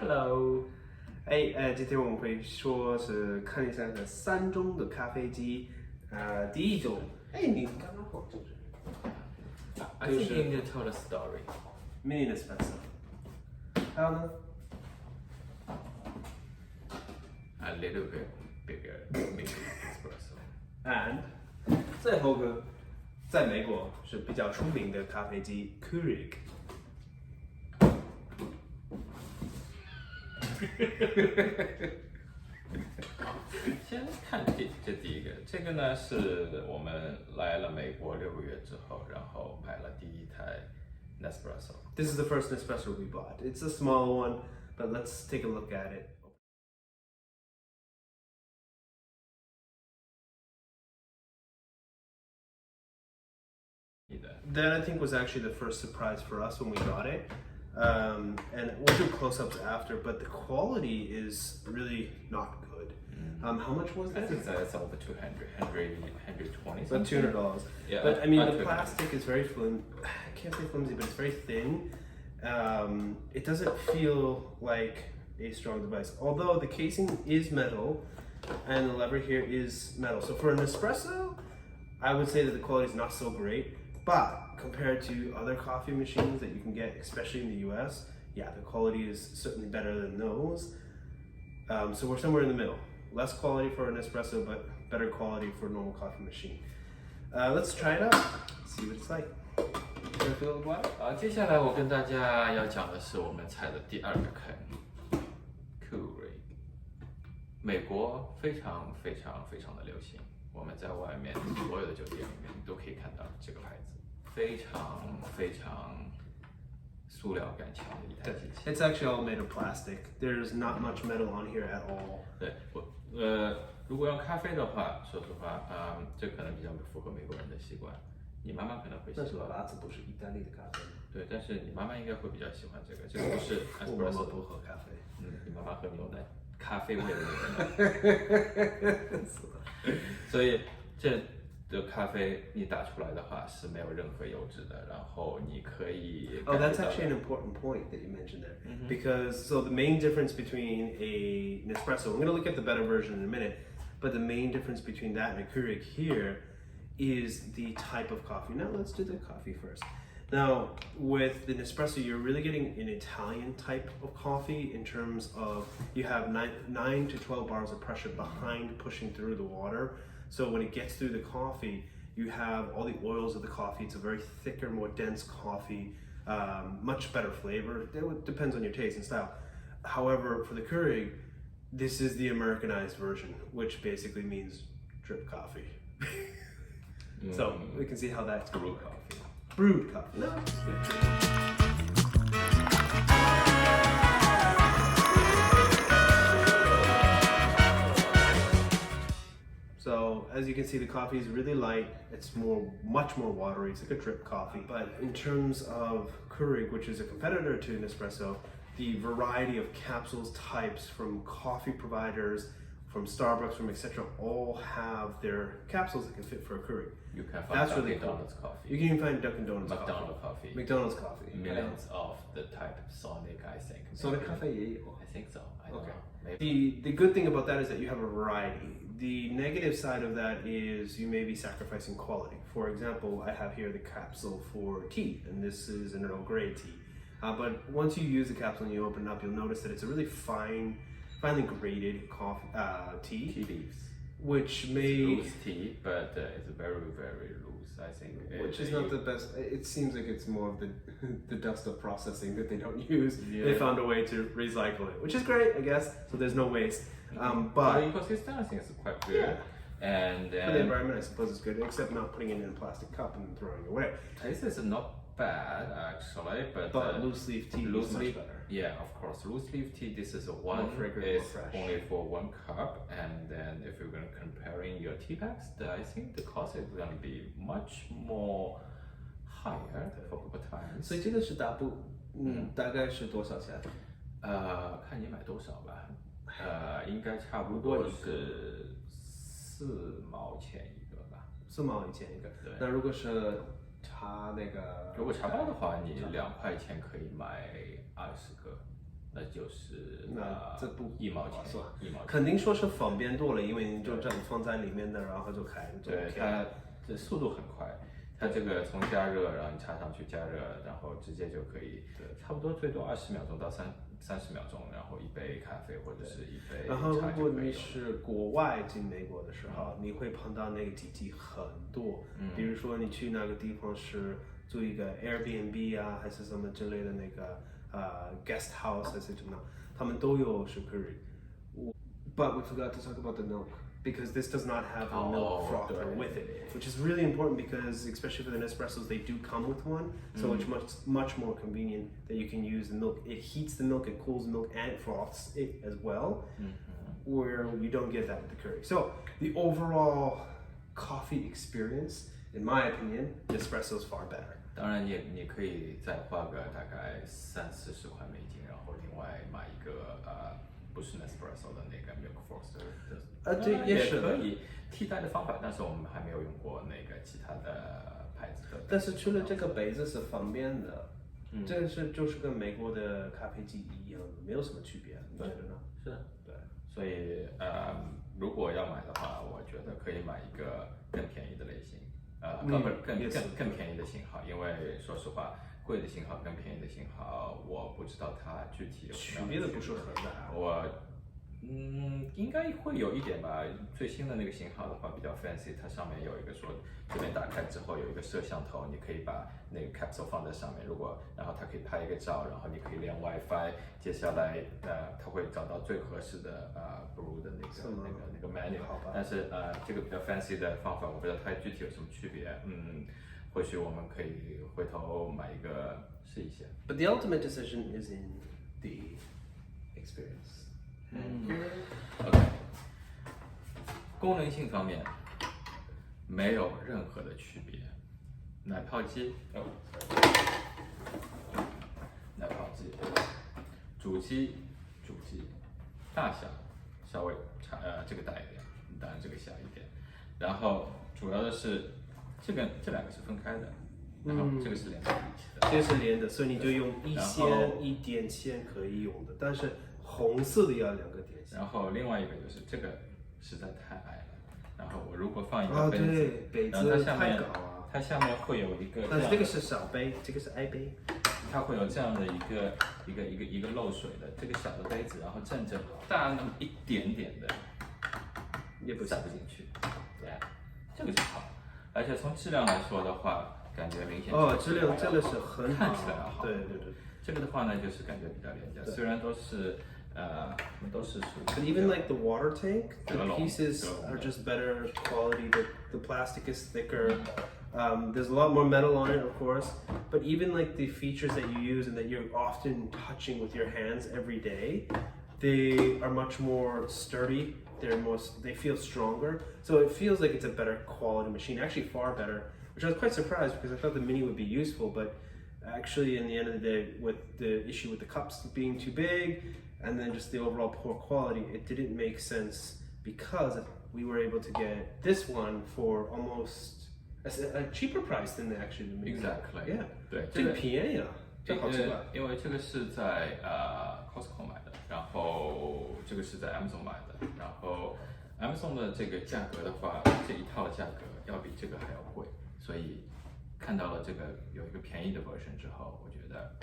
Hello，今天我们会说是看一下这3种的咖啡机，第一种，你刚刚说就是 I think you need to tell the story. mini Nespresso，还有呢 A little bit bigger mini espresso.，and 最后个，在美国是比较出名的咖啡机 Keurig。先看这第一个，这个呢是我们来了美国6个月之后，然后买了第一台 Nespresso。This is the first Nespresso we bought. It's a small one, but let's take a look at it. That I think was actually the first surprise for us when we got it. And we'll do close-ups after, but the quality is really not good. How much was I that? think that's over 120 About $200. Yeah, But I mean, the 200. plastic is very I can't say flimsy, but it's very thin. It doesn't feel like a strong device. Although the casing is metal, and the lever here is metal. So for an espresso, I would say that the quality is not so great. But compared to other coffee machines that you can get, especially in the US, yeah, the quality is certainly better than those. So we're somewhere in the middle. Less quality for an espresso, but better quality for a normal coffee machine. Let's try it out, see what it's like. Gonna fill the bladder? 好，接下来我跟大家要讲的是我们踩的第二个坑 ，Keurig。美国非常的流行，我们在外面所有的酒店里面都可以看到这个牌子，非常塑料感强的一台机器。 It's actually all made of plastic. There's not much metal on here at all. 对，如果用咖啡的话，说实话，这可能比较符合美国人的习惯。你妈妈可能会喜欢。不是意大利的咖啡。对，但是你妈妈应该会比较喜欢这个，这个不是 espresso 不喝咖啡。你妈妈喝牛奶，咖啡味的牛奶。所以这的咖啡你打出来的话是没有任何油脂的，然后你可以。Oh, that's actually an important point that you mentioned there. Because so the main difference between a Nespresso, I'm going to look at the better version in a minute, but the main difference between that and a Keurig here is the type of coffee. Now let's do the coffee first. Now with the Nespresso, you're really getting an Italian type of coffee in terms of you have 9 to 12 bars of pressure behind pushing through the water. So when it gets through the coffee, you have all the oils of the coffee. It's a very thicker, more dense coffee, much better flavor. It depends on your taste and style. However, for the Keurig, this is the Americanized version, which basically means drip coffee. So we can see how that's brewed coffee. Brewed coffee. No. So as you can see, the coffee is really light. It's much more watery. It's like a drip coffee. But in terms of Keurig, which is a competitor to Nespresso, the variety of capsules types from coffee providers, from Starbucks, from etc., all have their capsules that can fit for a Keurig. You can find That's Dunkin' really cool. Donuts coffee. You can even find Dunkin' Donuts McDonald's coffee. McDonald's coffee. Millions of the type Sonic, I think. Sonic cafe, yeah. I think so. I don't Okay. know. Maybe. The good thing about that is that you have a variety. The negative side of that is you may be sacrificing quality. For example, I have here the capsule for tea, and this is an Earl Grey tea. But once you use the capsule and you open it up, you'll notice that it's a really finely graded tea. Tea leaves. Which may... Loose tea, but it's very loose, I think. Which is not the best. It seems like it's more of the dust of processing that they don't use. Yeah. They found a way to recycle it, which is great, I guess. So there's no waste. But the ecosystem, I think, is quite good. Yeah. And for the environment, I suppose it's good, except not putting it in a plastic cup and throwing it away. This is not bad actually, but loose leaf tea is much better. Yeah, of course, loose leaf tea. This is one More fragrant, is more fresh. only for 1 cup, and then if you're going to comparing your tea bags, I think the cost is going to be much more higher for over time. 所以这个是大概是多少钱？看你买多少吧。应该差不多是4毛钱一个吧。4毛以前一个。对。那如果是茶那个，如果茶包的话，你2块钱可以买20个。那就是这不1毛钱，算1毛钱。肯定说是方便多了，因为你就这样放在里面的，然后就开。对，它这速度很快，它这个从加热，然后你插上去加热，然后直接就可以，差不多最多20秒钟到30秒钟，然后一杯咖啡或者是一杯茶然后如果你就可以了。是国外进美国的时候，你会碰到那个机器很多，比如说你去那个地方是住一个 Airbnb 啊，还是什么之类的那个guest house 还是什么，他们都有是 Keurig。But we forgot to talk about the milk because this does not have a milk frother with it, which is really important because especially for the Nespressos, they do come with one, so it's much more convenient that you can use the milk. It heats the milk, it cools the milk, and it froths it as well, where you don't get that with the Keurig. So the overall coffee experience, in my opinion, Nespresso is far better. 当然你可以再花个大概30-40块美金，然后另外买一个不是 Nespresso 的那个 Milk Frother，这也是可以替代的方法，但是我们还没有用过那个其他的牌子的。但是除了这个杯子是方便的，这个就是跟美国的咖啡机一样，没有什么区别，你觉得呢？是，对，所以如果要买的话，我觉得可以买一个更便宜的类型，更便宜的型号，因为说实话，贵的型号跟便宜的型号，我不知道它具体有什么区别的不是很大。应该会有一点吧。最新的那个型号的话比较 fancy， 它上面有一个说这边打开之后有一个摄像头，你可以把那个 capsule 放在上面，然后它可以拍一个照，然后你可以连 WiFi， 接下来它会找到最合适的brew 的那个 menu。但是这个比较 fancy 的方法，我不知道它具体有什么区别。或许我们可以回头买一个试一下。But the ultimate decision is in the experience. OK， 功能性方面没有任何的区别。奶泡机，奶泡机，主机，大小稍微这个大一点，当然这个小一点。然后主要的是这两个是分开的，然后这个是连在一起的。这个是连的，所以你就用一点线可以用的，但是红色的要2个点线。然后另外一个就是这个实在太矮了，然后我如果放一个杯子，然后它下面会有一个，但是这个是小杯，这个是 I 杯，它会有这样的一个漏水的这个小的杯子，然后正大那么一点点的，也不塞不进去。对，这个就好，而且从质量来说的话，感觉明显质量真的是很好，看起来好。对。这个的话呢，就是感觉比较廉价，虽然都是But even like the water tank, the pieces are just better quality. The plastic is thicker. There's a lot more metal on it, of course. But even like the features that you use and that you're often touching with your hands every day, they are much more sturdy. They feel stronger. So it feels like it's a better quality machine, actually far better, which I was quite surprised because I thought the Mini would be useful, but actually in the end of the day, with the issue with the cups being too big, and then just the overall poor quality, it didn't make sense because we were able to get this one for almost a cheaper price than actually the Mini. Exactly. Yeah. 对，这个便宜啊，这好奇怪。因为这个是在Costco 买的，然后这个是在 Amazon 买的，然后 Amazon 的这个价格的话，这一套的价格要比这个还要贵，所以看到了这个有一个便宜的 version 之后，我觉得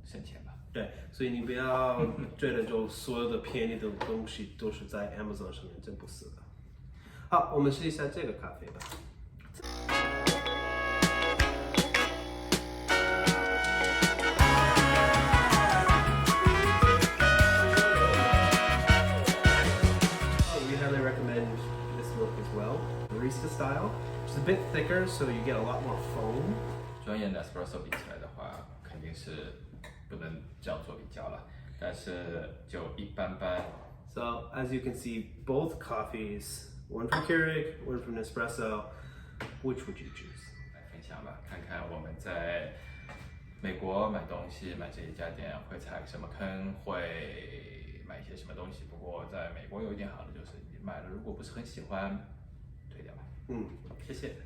省钱吧。对，所以你不要觉得就所有的便宜的东西都是在 Amazon 上面，真不是的。好，我们试一下这个咖啡吧。We highly recommend this milk as well, barista style. It's a bit thicker, so you get a lot more foam. 专业的 Espresso 比起来的话，肯定是不能这样做比较了，但是就一般般。So as you can see, both coffees, one from Keurig, one from Nespresso. Which would you choose? 来分享吧，看看我们在美国买东西，买这一家店会踩什么坑，会买一些什么东西。不过在美国有一点好的就是，你买了如果不是很喜欢，退掉吧。谢谢。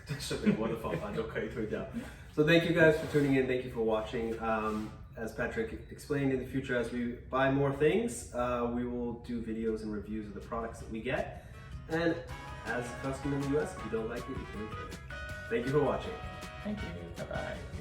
这是美国的方法就可以退掉。So thank you guys for tuning in. Thank you for watching. as Patrick explained, in the future, as we buy more things, we will do videos and reviews of the products that we get. And as a customer in the US, if you don't like it, you can return it. Thank you for watching. Thank you. Bye bye.